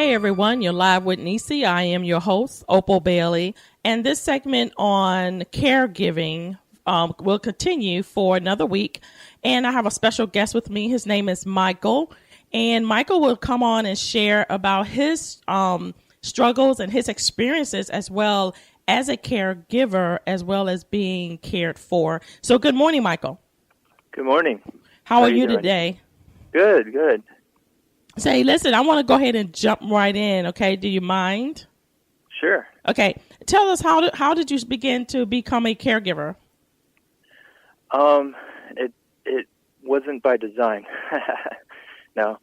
Hey everyone, you're live with Necee. I am your host, Opal Bailey, and this segment on caregiving will continue for another week. And I have a special guest with me. His name is Michael, and Michael will come on and share about his struggles and his experiences as well as a caregiver, as well as being cared for. So, good morning, Michael. Good morning. How are you today? Good. Say, listen, I want to go ahead and jump right in, okay? Do you mind? Sure. Okay. Tell us, how did you begin to become a caregiver? It wasn't by design. No.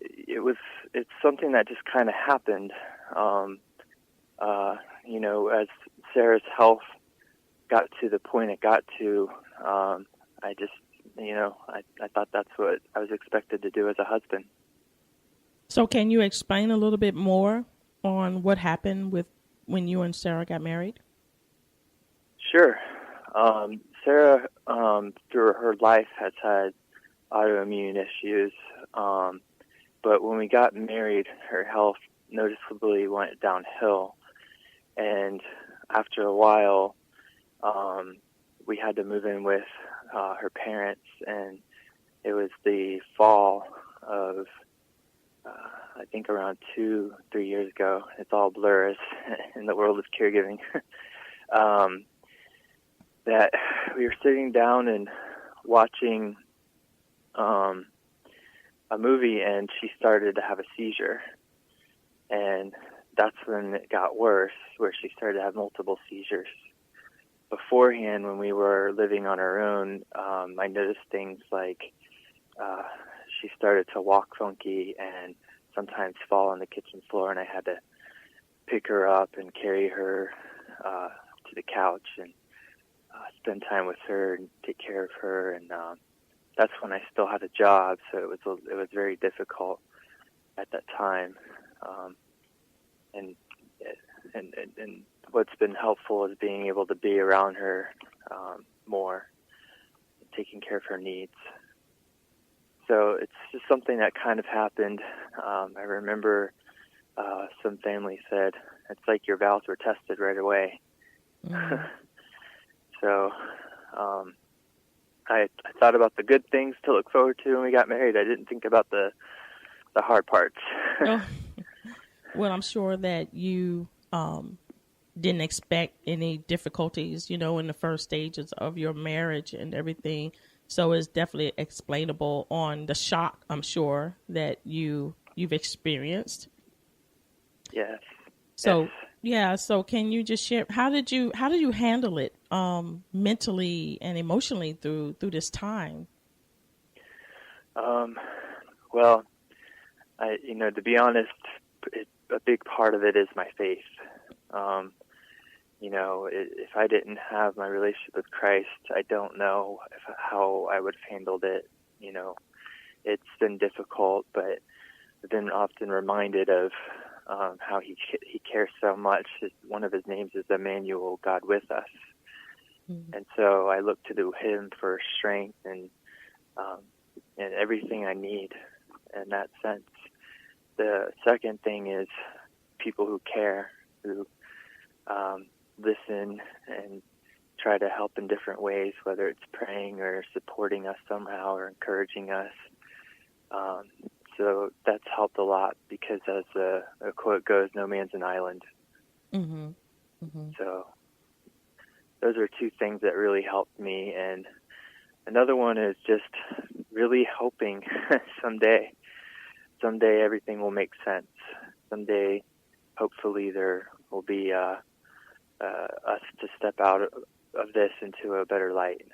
It's something that just kind of happened. As Sarah's health got to the point it got to, I just, I thought that's what I was expected to do as a husband. So can you explain a little bit more on what happened with when you and Sarah got married? Sure. Sarah, through her life, has had autoimmune issues. But when we got married, her health noticeably went downhill. And after a while, we had to move in with her parents, and it was the fall of, I think around 2-3 years ago. It's all blurs in the world of caregiving. That we were sitting down and watching a movie, and she started to have a seizure. And that's when it got worse, where she started to have multiple seizures. Beforehand, when we were living on our own, I noticed things like she started to walk funky and sometimes fall on the kitchen floor, and I had to pick her up and carry her to the couch and spend time with her and take care of her. And that's when I still had a job, so it was very difficult at that time. And what's been helpful is being able to be around her more, taking care of her needs. So it's just something that kind of happened. I remember some family said, it's like your vows were tested right away. Mm. So I thought about the good things to look forward to when we got married. I didn't think about the hard parts. Oh. Well, I'm sure that you didn't expect any difficulties, in the first stages of your marriage and everything. So it's definitely explainable on the shock, I'm sure, that you've experienced. Yes. So, yes. Yeah. So can you just share, how did you handle it mentally and emotionally through this time? Well, to be honest, a big part of it is my faith. If I didn't have my relationship with Christ, I don't know how I would have handled it. It's been difficult, but I've been often reminded of how he cares so much. One of his names is Emmanuel, God with us. Mm-hmm. And so I look to him for strength and everything I need in that sense. The second thing is people who care, who listen and try to help in different ways, whether it's praying or supporting us somehow or encouraging us. So that's helped a lot because, as a quote goes, no man's an island. Mm-hmm. Mm-hmm. So those are two things that really helped me. And another one is just really hoping someday everything will make sense. Someday, hopefully, there will be us to step out of this into a better light.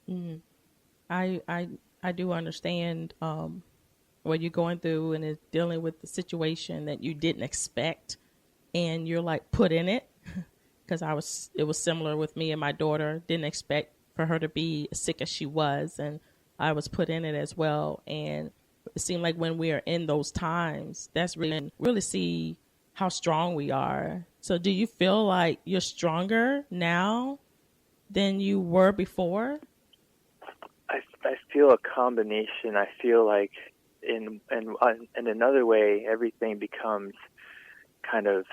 Mm-hmm. I do understand what you're going through, and it's dealing with the situation that you didn't expect, and you're like put in it. Because it was similar with me and my daughter. Didn't expect for her to be as sick as she was, and I was put in it as well. And it seemed like when we are in those times, that's really see how strong we are. So do you feel like you're stronger now than you were before? I feel a combination. I feel like in another way, everything becomes kind of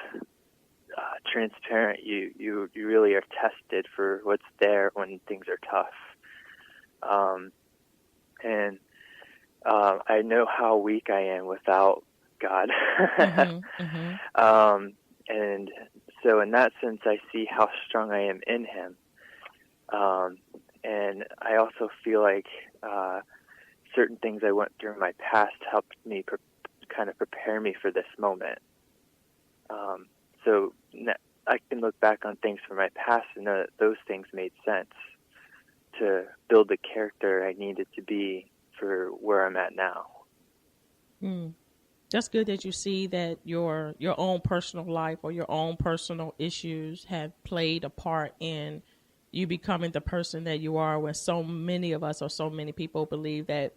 transparent. You really are tested for what's there when things are tough. And I know how weak I am without God. And so in that sense, I see how strong I am in Him. And I also feel like certain things I went through in my past helped me kind of prepare me for this moment. So I can look back on things from my past and know that those things made sense to build the character I needed to be for where I'm at now. That's good that you see that your own personal life or your own personal issues have played a part in you becoming the person that you are, when so many of us or so many people believe that,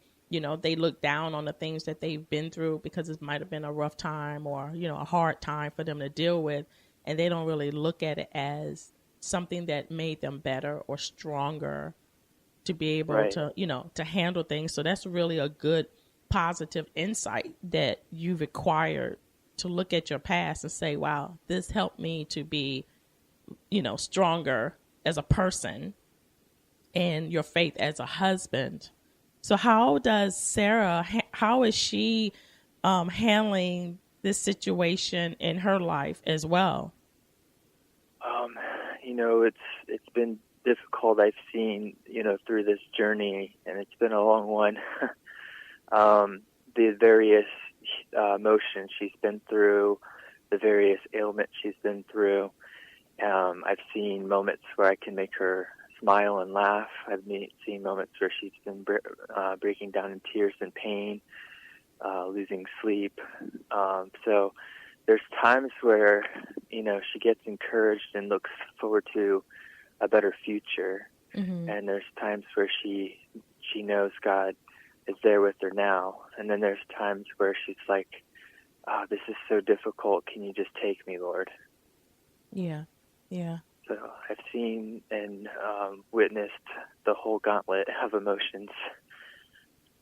they look down on the things that they've been through because it might have been a rough time or, a hard time for them to deal with. And they don't really look at it as something that made them better or stronger to be able to, to handle things. So that's really a good positive insight that you've acquired to look at your past and say, wow, this helped me to be, stronger as a person and your faith as a husband. So how does Sarah, how is she handling this situation in her life as well? It's been difficult. I've seen, through this journey, and it's been a long one. The various emotions she's been through, the various ailments she's been through. I've seen moments where I can make her smile and laugh. I've seen moments where she's been breaking down in tears and pain, losing sleep. So there's times where, she gets encouraged and looks forward to a better future. And there's times where she knows God is there with her now. And then there's times where she's like, oh, this is so difficult. Can you just take me, Lord? Yeah. So I've seen and witnessed the whole gauntlet of emotions.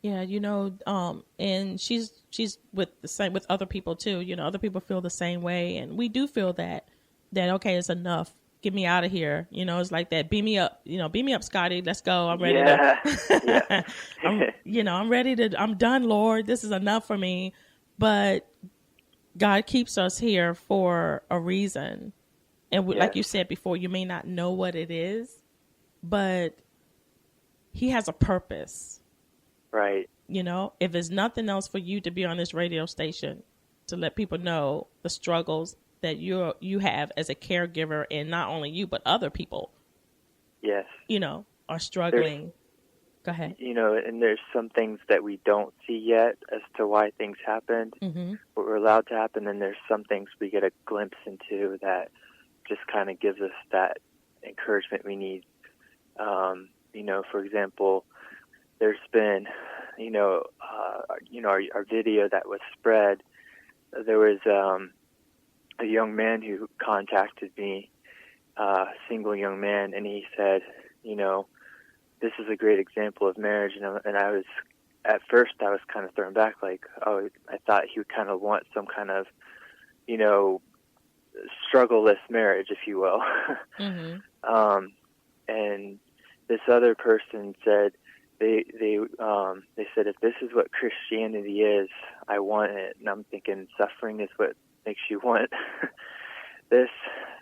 Yeah, and she's with the same with other people too. Other people feel the same way, and we do feel that okay, it's enough. Get me out of here. It's like that. Beam me up. Beam me up, Scotty. Let's go. I'm ready to. I'm ready to. I'm done, Lord. This is enough for me. But God keeps us here for a reason, and like you said before, you may not know what it is, but He has a purpose. Right. If there's nothing else for you to be on this radio station to let people know the struggles that you have as a caregiver, and not only you, but other people, yes, are struggling. Go ahead. And there's some things that we don't see yet as to why things happened, what were allowed to happen. And there's some things we get a glimpse into that just kind of gives us that encouragement we need. For example, there's been, our video that was spread. There was a young man who contacted me, a single young man, and he said, this is a great example of marriage. And I was, at first, I was kind of thrown back, like, oh, I thought he would kind of want some kind of, struggle-less marriage, if you will. And this other person said, they said, if this is what Christianity is, I want it. And I'm thinking, suffering is what makes you want this.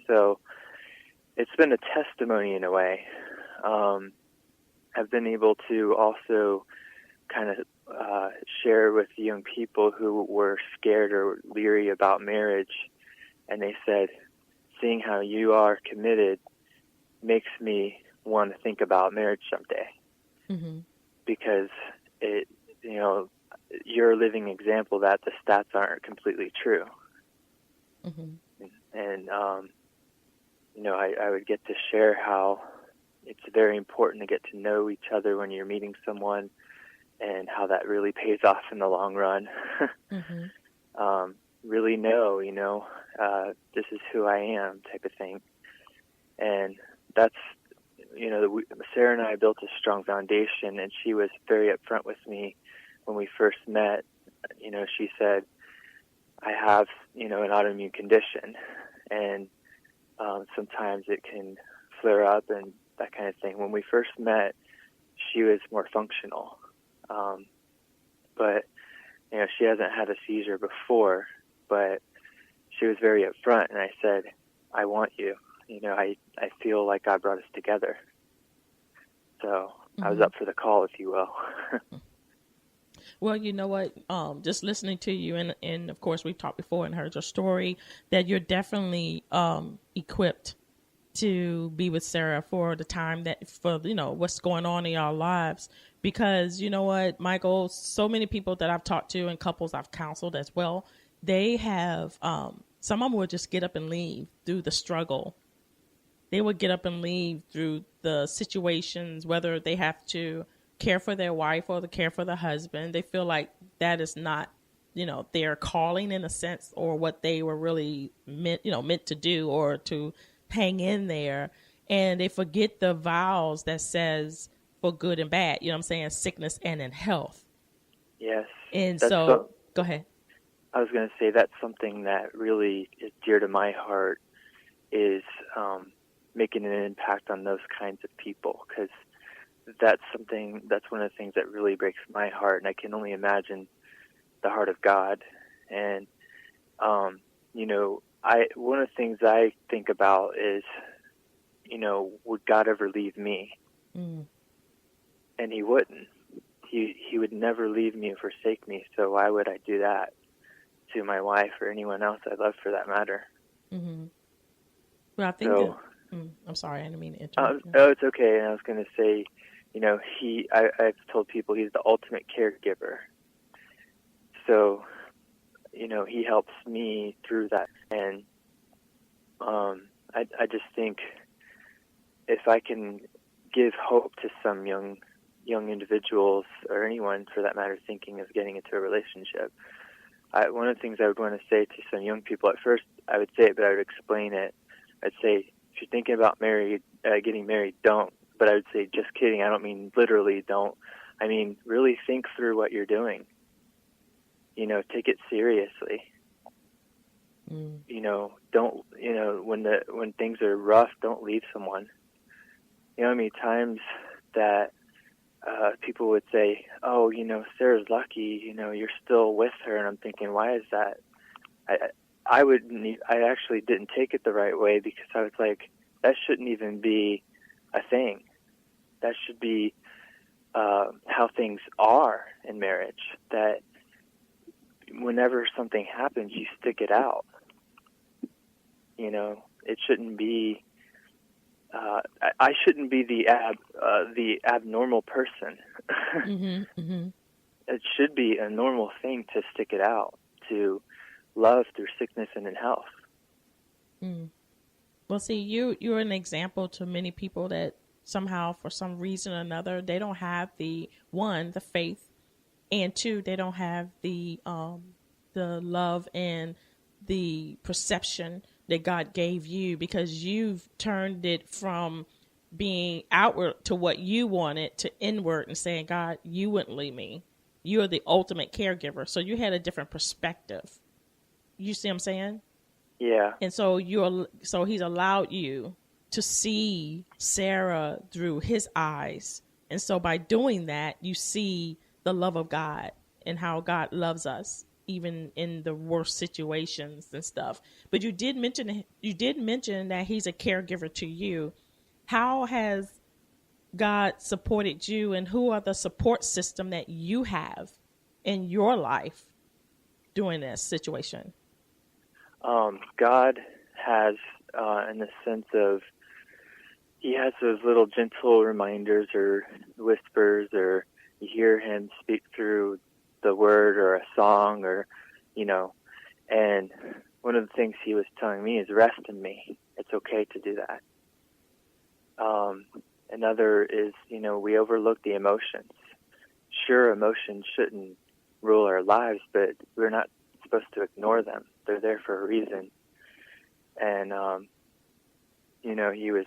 So it's been a testimony in a way. I've been able to also kind of share with young people who were scared or leery about marriage, and they said, seeing how you are committed makes me want to think about marriage someday. Because it, you're a living example that the stats aren't completely true. And I would get to share how it's very important to get to know each other when you're meeting someone, and how that really pays off in the long run. Really know, this is who I am, type of thing. And that's, Sarah and I built a strong foundation, and she was very upfront with me when we first met, she said, I have, an autoimmune condition, and sometimes it can flare up and that kind of thing. When we first met, she was more functional, but she hasn't had a seizure before, but she was very upfront, and I said, I want you. I feel like God brought us together. So I was up for the call, if you will. Well, you know what? Just listening to you, and of course we've talked before and heard your story, that you're definitely equipped to be with Sarah for the time for what's going on in y'all lives. Because you know what, Michael, so many people that I've talked to and couples I've counseled as well, they have some of them would just get up and leave through the struggle. They would get up and leave through the situations, whether they have to care for their wife or to care for the husband. They feel like that is not, their calling in a sense, or what they were really meant to do, or to hang in there. And they forget the vows that says for good and bad, you know what I'm saying? Sickness and in health. Yes. And so, go ahead. I was going to say that's something that really is dear to my heart, is making an impact on those kinds of people, because that's one of the things that really breaks my heart, and I can only imagine the heart of God. And one of the things I think about is, would God ever leave me? And he wouldn't. He would never leave me or forsake me, so why would I do that to my wife or anyone else I love, for that matter? Well, I think I'm sorry, I didn't mean to interrupt. Oh, it's okay. And I was going to say, I've told people he's the ultimate caregiver. So, he helps me through that. And I just think if I can give hope to some young individuals, or anyone for that matter, thinking of getting into a relationship, one of the things I would want to say to some young people, at first I would say it, but I would explain it. I'd say, if you're thinking about getting married, don't. But I would say, just kidding. I don't mean literally don't. I mean, really think through what you're doing. Take it seriously. Don't, when things are rough, don't leave someone. How many times that people would say, oh, Sarah's lucky, you're still with her. And I'm thinking, why is that? I actually didn't take it the right way, because I was like, that shouldn't even be a thing. That should be how things are in marriage, that whenever something happens, you stick it out. It shouldn't be, I shouldn't be the abnormal person. It should be a normal thing to stick it out, to love through sickness and in health. Well, see, you're an example to many people that somehow, for some reason or another, they don't have the faith, and two, they don't have the love and the perception that God gave you, because you've turned it from being outward to what you wanted to inward, and saying, God, you wouldn't leave me. You're the ultimate caregiver. So you had a different perspective. You see what I'm saying? Yeah. And so he's allowed you to see Sarah through his eyes. And so by doing that, you see the love of God and how God loves us, even in the worst situations and stuff. But you did mention that he's a caregiver to you. How has God supported you, and who are the support system that you have in your life during this situation? God has, in the sense of, he has those little gentle reminders or whispers, or you hear him speak through the word or a song, or, and one of the things he was telling me is, rest in me. It's okay to do that. Another is, we overlook the emotions. Sure, emotions shouldn't rule our lives, but we're not supposed to ignore them. They're there for a reason. And, he was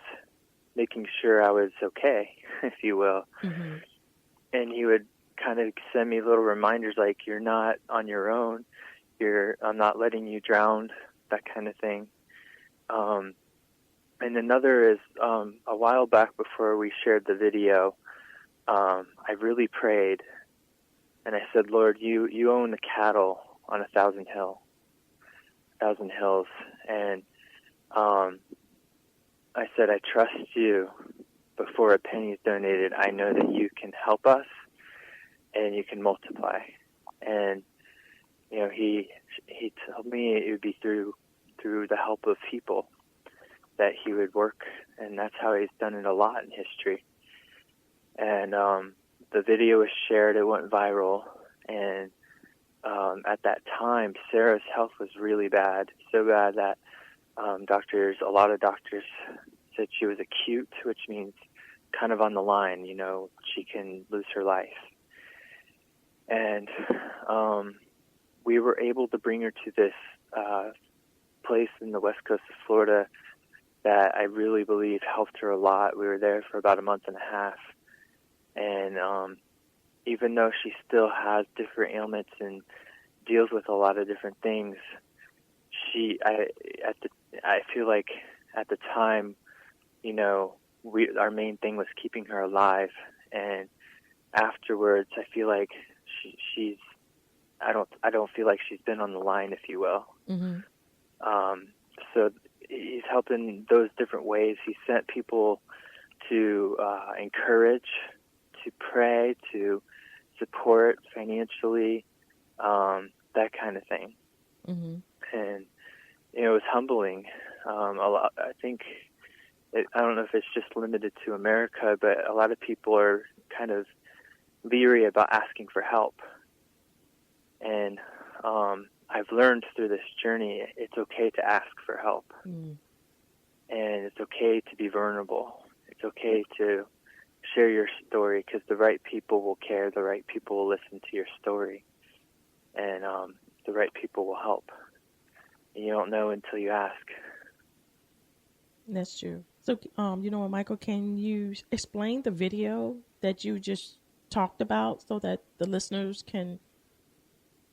making sure I was okay, if you will. And he would kind of send me little reminders like, you're not on your own. I'm not letting you drown, that kind of thing. And another is a while back before we shared the video, I really prayed, and I said, Lord, you own the cattle on 1,000 hills. And I said, I trust you. Before a penny is donated, I know that you can help us and you can multiply. And he told me it would be through the help of people that he would work, and that's how he's done it a lot in history. And the video was shared; it went viral. And at that time, Sarah's health was really bad, so bad that a lot of doctors said she was acute, which means kind of on the line, she can lose her life. And we were able to bring her to this place in the west coast of Florida that I really believe helped her a lot. We were there for about a month and a half. And even though she still has different ailments and deals with a lot of different things, I feel like at the time, our main thing was keeping her alive. And afterwards, I feel like I don't feel like she's been on the line, if you will. Mm-hmm. So he's helping those different ways. He sent people to encourage, to pray, to support financially, that kind of thing. Mm-hmm. And it was humbling. A lot. I think I don't know if it's just limited to America, but a lot of people are kind of leery about asking for help. And I've learned through this journey, it's okay to ask for help. Mm. And it's okay to be vulnerable. It's okay to share your story, because the right people will care. The right people will listen to your story. And the right people will help. And you don't know until you ask. That's true. So, Michael, can you explain the video that you just talked about so that the listeners can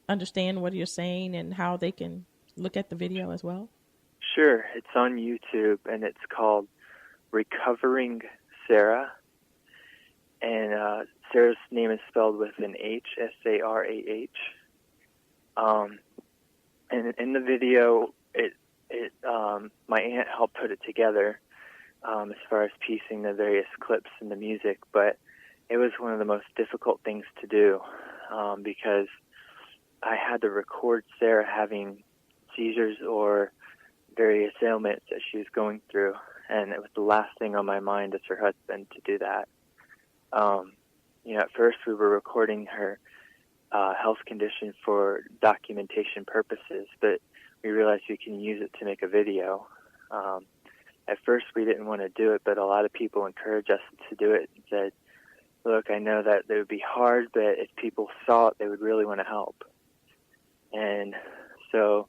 understand what you're saying and how they can look at the video as well? Sure. It's on YouTube, and it's called Recovering Sarah. And Sarah's name is spelled with an H, Sarah. And in the video, my aunt helped put it together as far as piecing the various clips and the music, but it was one of the most difficult things to do because I had to record Sarah having seizures or various ailments that she was going through, and it was the last thing on my mind as her husband to do that. At first we were recording her health condition for documentation purposes, but we realized we can use it to make a video. At first we didn't want to do it, but a lot of people encouraged us to do it and said, look, I know that it would be hard, but if people saw it, they would really want to help. And so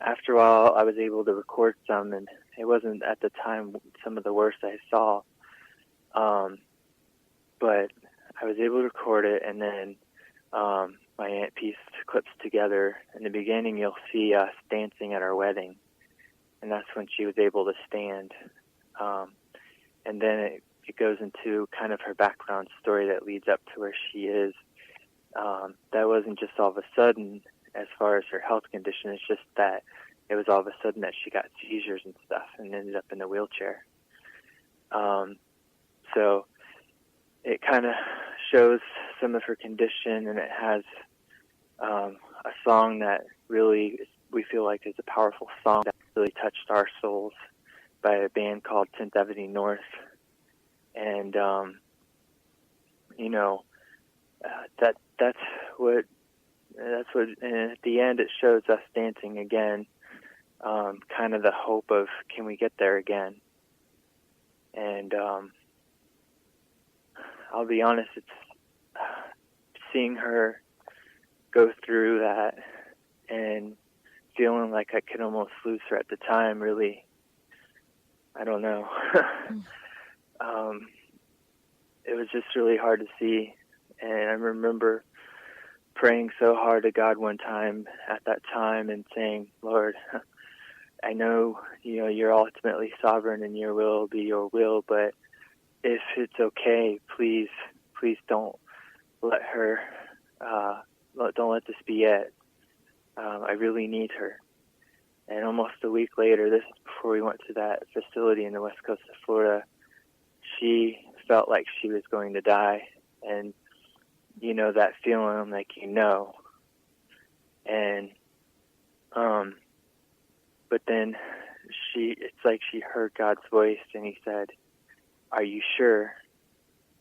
after a while, I was able to record some, and it wasn't at the time some of the worst I saw. But I was able to record it, and then my aunt pieced clips together. In the beginning, you'll see us dancing at our wedding, and that's when she was able to stand. And then it goes into kind of her background story that leads up to where she is. That wasn't just all of a sudden as far as her health condition. It's just that it was all of a sudden that she got seizures and stuff and ended up in a wheelchair. So it kind of shows some of her condition, and it has a song that really we feel like is a powerful song that really touched our souls by a band called 10th Avenue North. And, that's what, and at the end it shows us dancing again, kind of the hope of, can we get there again? And, I'll be honest, it's seeing her go through that and feeling like I could almost lose her at the time, really, I don't know. It was just really hard to see. And I remember praying so hard to God one time at that time and saying, Lord, I know, you're ultimately sovereign and your will be your will, but if it's okay, please don't let her, don't let this be it. I really need her. And almost a week later, this is before we went to that facility in the west coast of Florida, she felt like she was going to die. And, that feeling like, and, but then it's like she heard God's voice and he said, are you sure?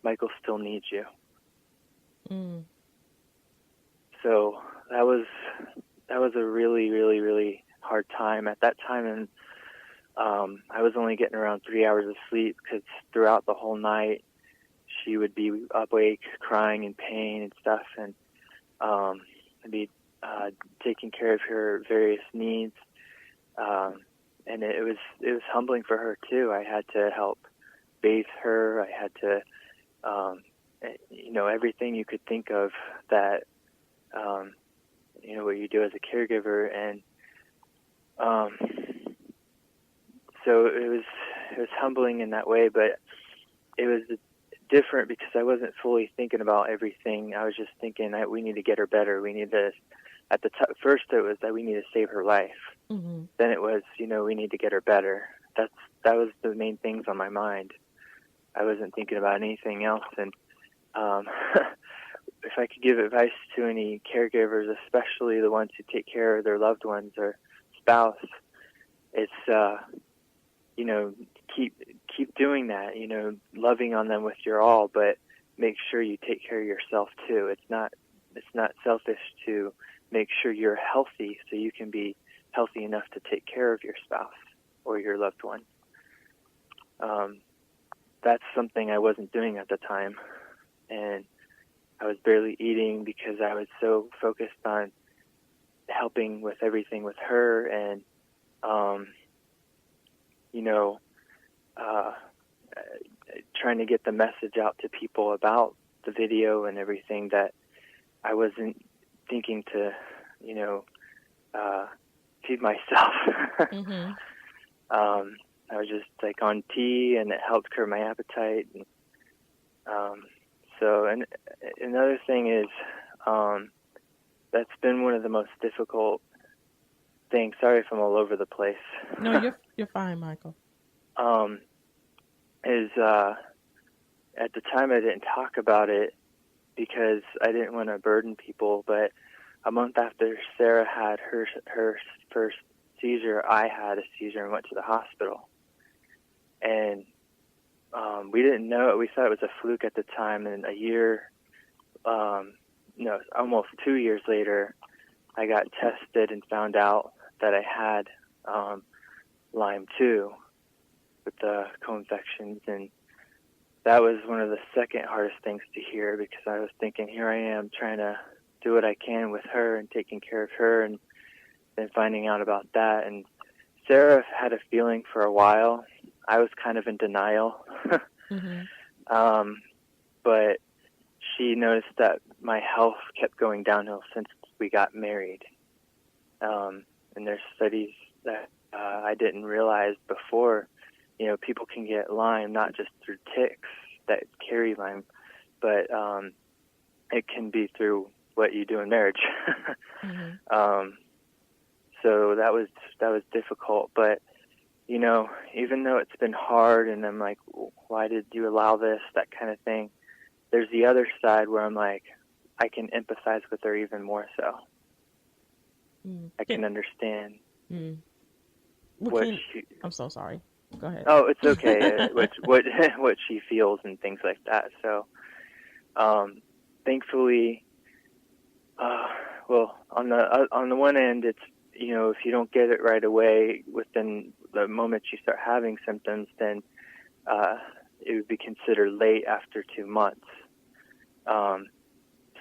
Michael still needs you. Mm. So that was a really, really, really hard time at that time. And I was only getting around 3 hours of sleep because throughout the whole night she would be awake, crying in pain and stuff, and I'd be taking care of her various needs. And it was humbling for her too. I had to help bathe her. I had to, everything you could think of that, what you do as a caregiver. And so it was humbling in that way, but it was different because I wasn't fully thinking about everything. I was just thinking that we need to get her better. We need to, first it was that we need to save her life. Mm-hmm. Then it was, we need to get her better. That was the main things on my mind. I wasn't thinking about anything else. And if I could give advice to any caregivers, especially the ones who take care of their loved ones or spouse, it's keep doing that. Loving on them with your all, but make sure you take care of yourself too. It's not selfish to make sure you're healthy so you can be healthy enough to take care of your spouse or your loved one. That's something I wasn't doing at the time, and I was barely eating because I was so focused on helping with everything with her and, trying to get the message out to people about the video and everything, that I wasn't thinking to, feed myself. Mm-hmm. I was just like on tea, and it helped curb my appetite. And, and another thing is, that's been one of the most difficult things. Sorry if I'm all over the place. No, you're fine, Michael. Is at the time I didn't talk about it because I didn't want to burden people, but a month after Sarah had her first seizure, I had a seizure and went to the hospital. And we didn't know it. We thought it was a fluke at the time, and almost 2 years later, I got tested and found out that I had Lyme 2 with the co-infections, and that was one of the second hardest things to hear, because I was thinking, here I am trying to do what I can with her and taking care of her, and then finding out about that. And Sarah had a feeling for a while. I was kind of in denial. Mm-hmm. But she noticed that my health kept going downhill since we got married. And there's studies that I didn't realize before. People can get Lyme not just through ticks that carry Lyme, but it can be through what you do in marriage. Mm-hmm. So that was difficult. But even though it's been hard, and I'm like, why did you allow this? That kind of thing. There's the other side where I'm like, I can empathize with her even more so. I can understand I'm so sorry. Go ahead. Oh, it's okay. what she feels and things like that. So, thankfully, on the one end, it's if you don't get it right away within the moment you start having symptoms, then it would be considered late after 2 months.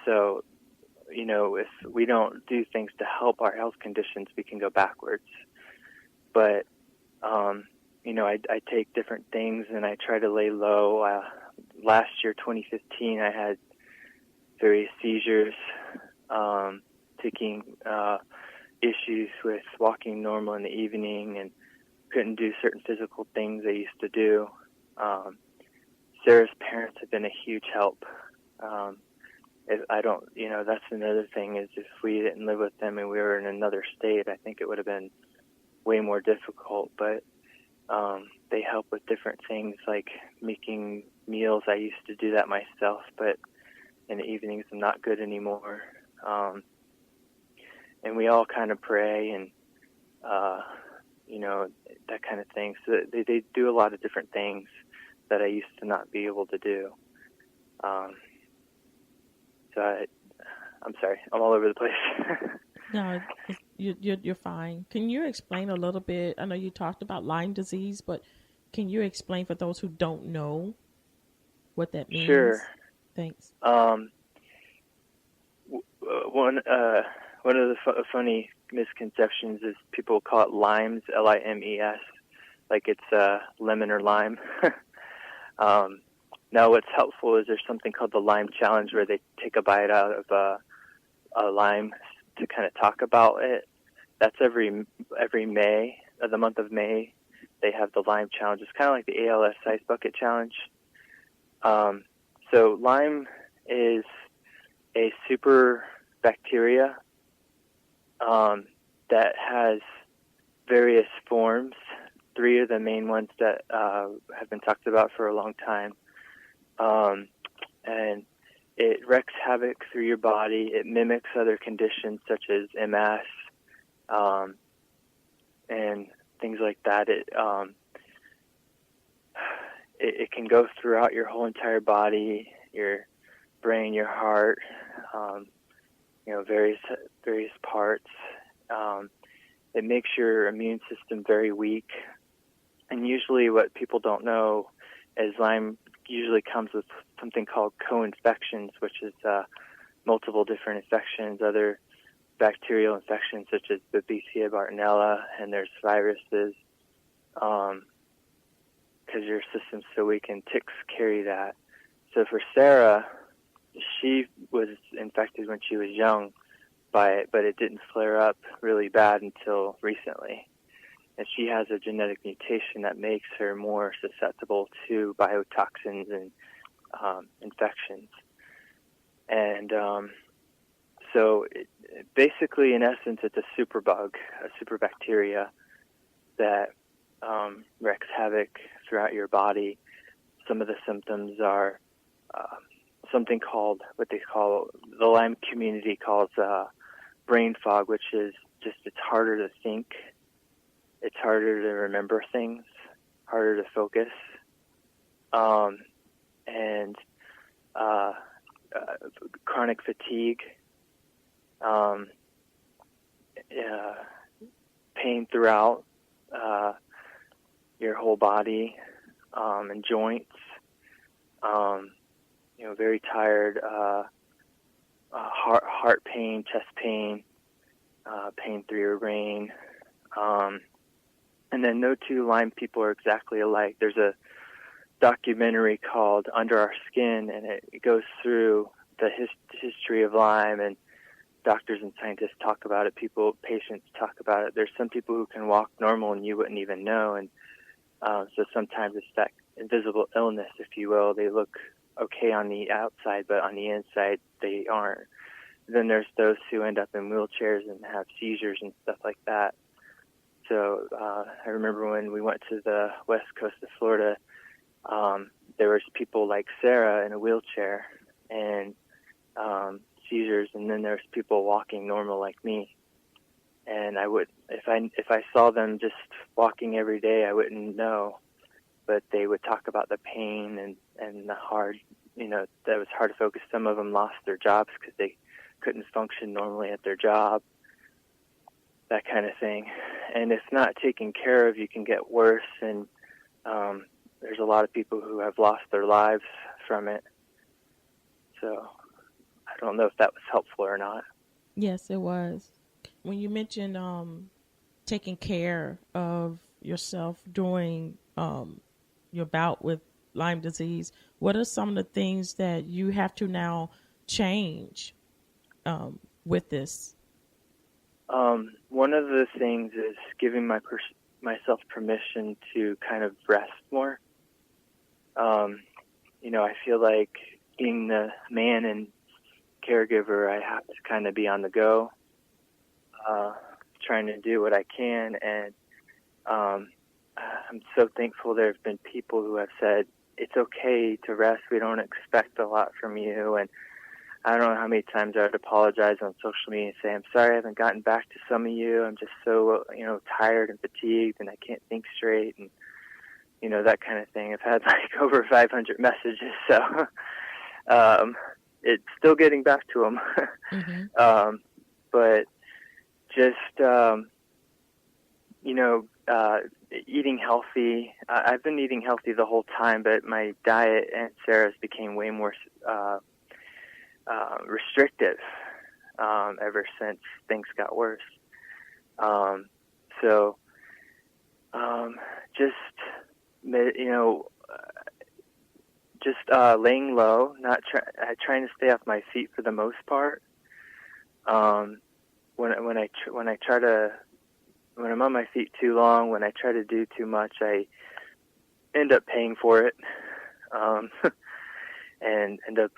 So, if we don't do things to help our health conditions, we can go backwards. But, I take different things and I try to lay low. Last year, 2015, I had various seizures, taking issues with walking normal in the evening, and couldn't do certain physical things I used to do. Sarah's parents have been a huge help. If I don't, that's another thing, is if we didn't live with them and we were in another state, I think it would have been way more difficult. But they help with different things like making meals. I used to do that myself, but in the evenings I'm not good anymore. And we all kind of pray and, that kind of thing. So they do a lot of different things that I used to not be able to do. I'm sorry, I'm all over the place. No, you're fine. Can you explain a little bit? I know you talked about Lyme disease, but can you explain for those who don't know what that means? Sure. Thanks. One of the funny misconceptions is people call it limes, Limes, like it's lemon or lime. Now, what's helpful is there's something called the Lime Challenge, where they take a bite out of a lime to kind of talk about it. That's every May, the month of May, they have the Lime Challenge. It's kind of like the ALS Ice Bucket Challenge. So Lyme is a super bacteria that has various forms. 3 of the main ones that have been talked about for a long time. And it wreaks havoc through your body. It mimics other conditions such as MS and things like that. It can go throughout your whole entire body, your brain, your heart, various parts. It makes your immune system very weak. And usually what people don't know is Lyme usually comes with something called co-infections, which is multiple different infections, other bacterial infections such as Babesia bartonella, and there's viruses, because your system's so weak, and ticks carry that. So for Sarah, she was infected when she was young by it, but it didn't flare up really bad until recently. And she has a genetic mutation that makes her more susceptible to biotoxins and infections. And so basically, in essence, it's a superbug, a super bacteria that wreaks havoc throughout your body. Some of the symptoms are something called, what they call, the Lyme community calls brain fog, which is just, it's harder to think. It's harder to remember things, harder to focus, and chronic fatigue, pain throughout your whole body, and joints, very tired, heart pain, chest pain, pain through your brain. And then no 2 Lyme people are exactly alike. There's a documentary called Under Our Skin, and it goes through the history of Lyme, and doctors and scientists talk about it. Patients talk about it. There's some people who can walk normal and you wouldn't even know, and so sometimes it's that invisible illness, if you will. They look okay on the outside, but on the inside they aren't. Then there's those who end up in wheelchairs and have seizures and stuff like that. So I remember when we went to the west coast of Florida, there was people like Sarah in a wheelchair and seizures, and then there's people walking normal like me. And I would, if I saw them just walking every day, I wouldn't know. But they would talk about the pain and the hard, that was hard to focus. Some of them lost their jobs because they couldn't function normally at their job. That kind of thing. And if not taken care of, you can get worse, and there's a lot of people who have lost their lives from it. So I don't know if that was helpful or not. Yes, it was. When you mentioned taking care of yourself during your bout with Lyme disease, what are some of the things that you have to now change with this? One of the things is giving myself permission to kind of rest more. I feel like being the man and caregiver, I have to kind of be on the go, trying to do what I can. And I'm so thankful there have been people who have said, it's okay to rest. We don't expect a lot from you. And I don't know how many times I would apologize on social media and say, I'm sorry I haven't gotten back to some of you. I'm just so, tired and fatigued and I can't think straight and, that kind of thing. I've had like over 500 messages, so it's still getting back to them. Mm-hmm. But just, eating healthy. I've been eating healthy the whole time, but my diet and Sarah's became way more restrictive ever since things got worse. Just laying low, not trying to stay off my feet for the most part. When I'm on my feet too long, when I try to do too much, I end up paying for it, and end up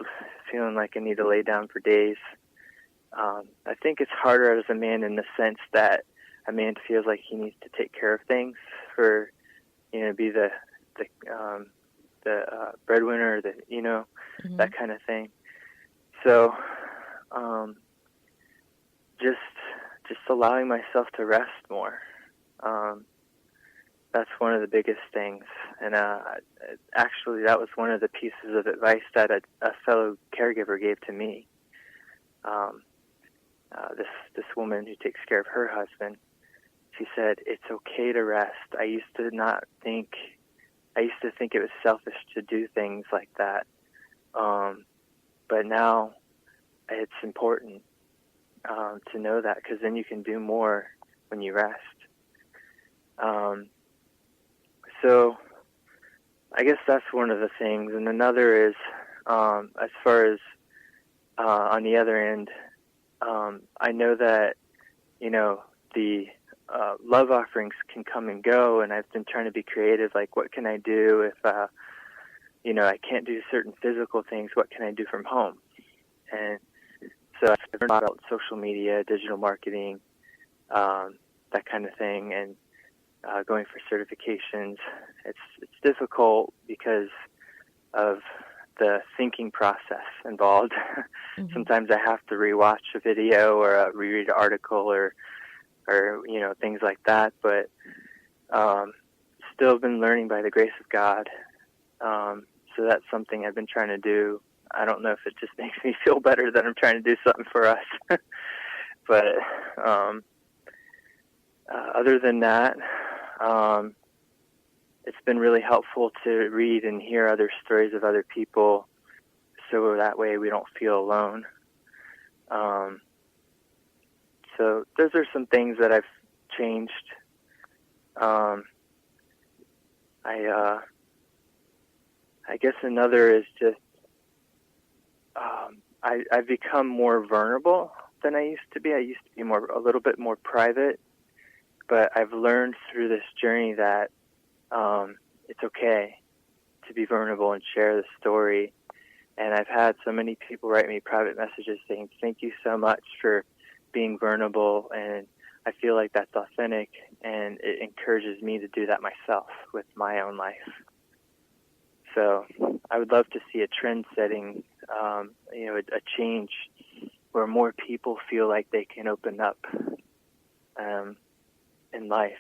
feeling like I need to lay down for days. I think it's harder as a man in the sense that a man feels like he needs to take care of things for, be the breadwinner, Mm-hmm. that kind of thing. So, just allowing myself to rest more. That's one of the biggest things. And actually, that was one of the pieces of advice that a fellow caregiver gave to me. This woman who takes care of her husband, she said, it's okay to rest. I used to think it was selfish to do things like that. But now it's important to know that, because then you can do more when you rest. So I guess that's one of the things. And another is, as far as on the other end, I know that, the love offerings can come and go, and I've been trying to be creative, like what can I do if, I can't do certain physical things, what can I do from home? And so I've learned about social media, digital marketing, that kind of thing, and going for certifications. It's difficult because of the thinking process involved. Mm-hmm. Sometimes I have to rewatch a video or reread an article or things like that. But still been learning by the grace of God. So that's something I've been trying to do. I don't know if it just makes me feel better that I'm trying to do something for us. But other than that, it's been really helpful to read and hear other stories of other people, so that way we don't feel alone. So those are some things that I've changed. I guess another is just I've become more vulnerable than I used to be. I used to be a little bit more private, but I've learned through this journey that it's okay to be vulnerable and share the story. And I've had so many people write me private messages saying, thank you so much for being vulnerable, and I feel like that's authentic, and it encourages me to do that myself with my own life. So I would love to see a trend-setting, a change where more people feel like they can open up in life.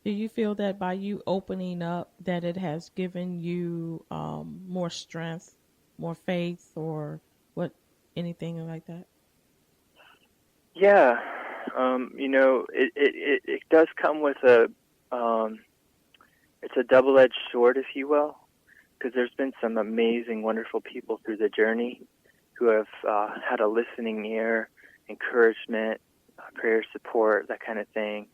Do you feel that by you opening up that it has given you more strength, more faith, or anything like that? Yeah. It does come with it's a double-edged sword, if you will, because there's been some amazing, wonderful people through the journey who have had a listening ear, encouragement, prayer support, that kind of thing.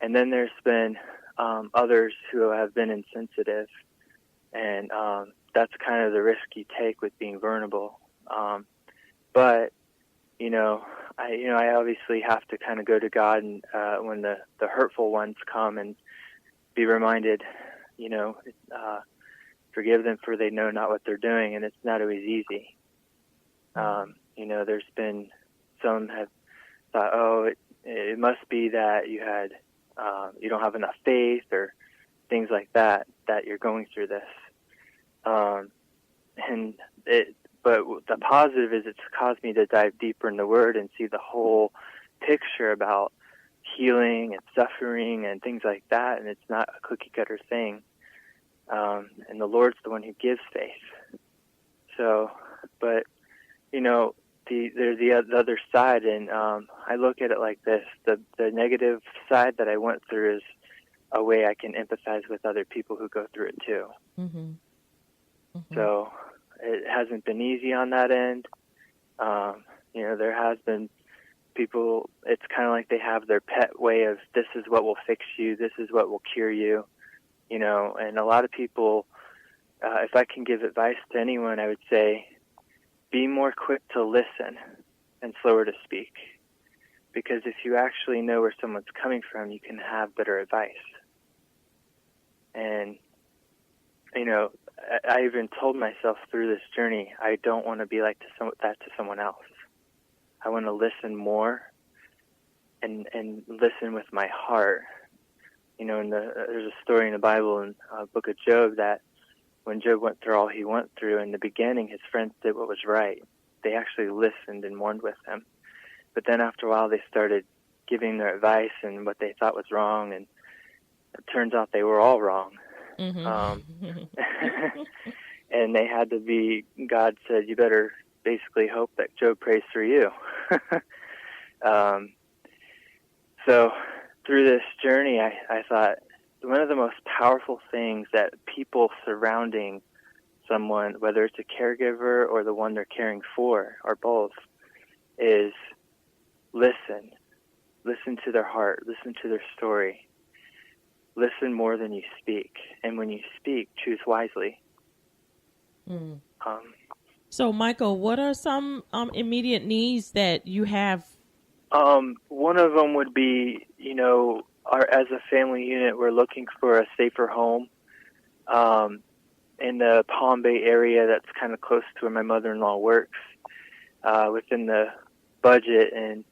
And then there's been others who have been insensitive And that's kind of the risk you take with being vulnerable. But I obviously have to kind of go to God, and when the hurtful ones come, and be reminded, forgive them for they know not what they're doing, and it's not always easy. There's been some have thought, oh, it must be that you don't have enough faith or things like that you're going through this. But the positive is it's caused me to dive deeper in the Word and see the whole picture about healing and suffering and things like that, and it's not a cookie-cutter thing. And the Lord's the one who gives faith. So, but, there's the other side, and I look at it like this. The negative side that I went through is a way I can empathize with other people who go through it too. Mm-hmm. Mm-hmm. So it hasn't been easy on that end. There has been people, it's kind of like they have their pet way of, this is what will fix you, this is what will cure you, and a lot of people, if I can give advice to anyone, I would say, be more quick to listen and slower to speak. Because if you actually know where someone's coming from, you can have better advice. And, I even told myself through this journey, I don't want to be like that to someone else. I want to listen more and listen with my heart. There's a story in the Bible in the book of Job that when Job went through all he went through, in the beginning his friends did what was right. They actually listened and mourned with him. But then after a while they started giving their advice and what they thought was wrong, and it turns out they were all wrong. Mm-hmm. And they had to be, God said, you better basically hope that Job prays for you. So through this journey, I thought one of the most powerful things that people surrounding someone, whether it's a caregiver or the one they're caring for, or both, is listen. Listen to their heart. Listen to their story. Listen more than you speak. And when you speak, choose wisely. Mm. So, Michael, what are some immediate needs that you have? One of them would be, as a family unit, we're looking for a safer home in the Palm Bay area that's kind of close to where my mother-in-law works, within the budget, and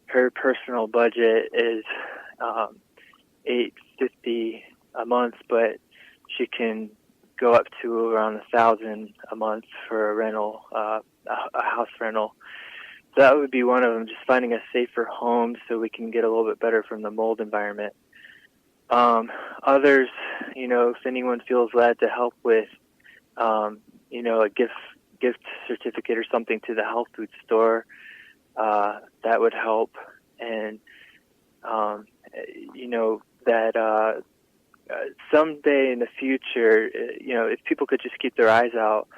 her personal budget is $850 a month, but she can go up to around $1,000 a month for a rental, a house rental. So that would be one of them, just finding a safer home so we can get a little bit better from the mold environment. Others, if anyone feels led to help with, a gift certificate or something to the health food store, that would help. And, that someday in the future, if people could just keep their eyes out,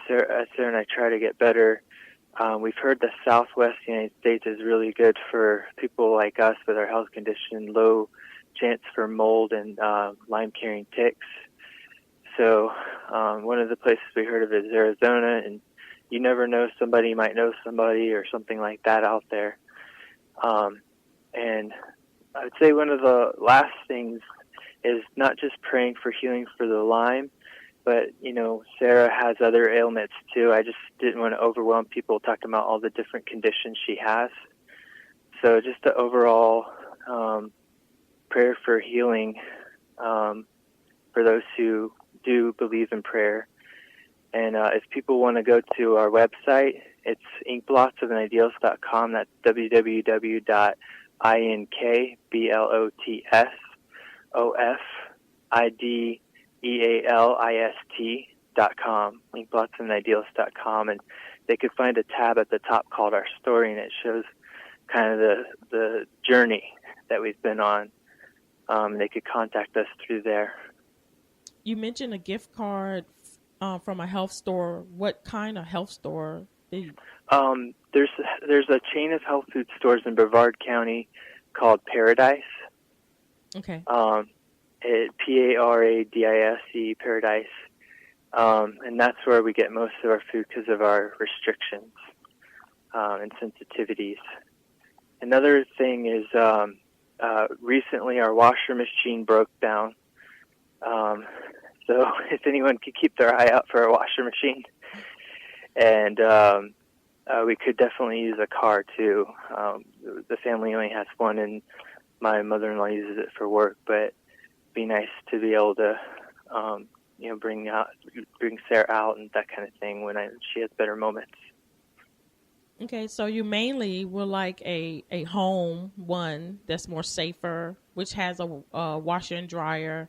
Sarah and I try to get better. We've heard the Southwest United States is really good for people like us with our health condition, low chance for mold and Lyme-carrying ticks. So one of the places we heard of is Arizona, and you never know, somebody might know somebody or something like that out there. And I would say one of the last things is not just praying for healing for the Lyme, but, Sarah has other ailments too. I just didn't want to overwhelm people talking about all the different conditions she has. So just the overall prayer for healing for those who do believe in prayer. And if people want to go to our website, it's inkblotsofanidealist.com. That's www.inkblotsofanidealist.com, inkblotsofanidealist.com, and they could find a tab at the top called Our Story, and it shows kind of the journey that we've been on. They could contact us through there. You mentioned a gift card from a health store. What kind of health store? There's a chain of health food stores in Brevard County called Paradise. Okay. Paradise, Paradise. And that's where we get most of our food because of our restrictions and sensitivities. Another thing is recently our washer machine broke down. So if anyone could keep their eye out for a washer machine. And we could definitely use a car, too. The family only has one, and my mother-in-law uses it for work, but it'd be nice to be able to, bring Sarah out and that kind of thing when she has better moments. Okay, so you mainly would like a home one that's more safer, which has a washer and dryer,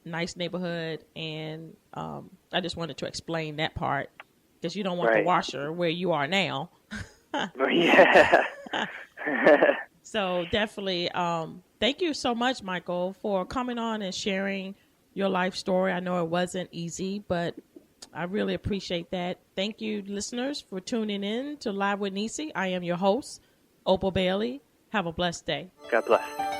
nice neighborhood, and I just wanted to explain that part because you don't want the washer where you are now. Yeah. So definitely, thank you so much, Michael, for coming on and sharing your life story. I know it wasn't easy, but I really appreciate that. Thank you, listeners, for tuning in to Live with Necee. I am your host, Opal Bailey. Have a blessed day. God bless.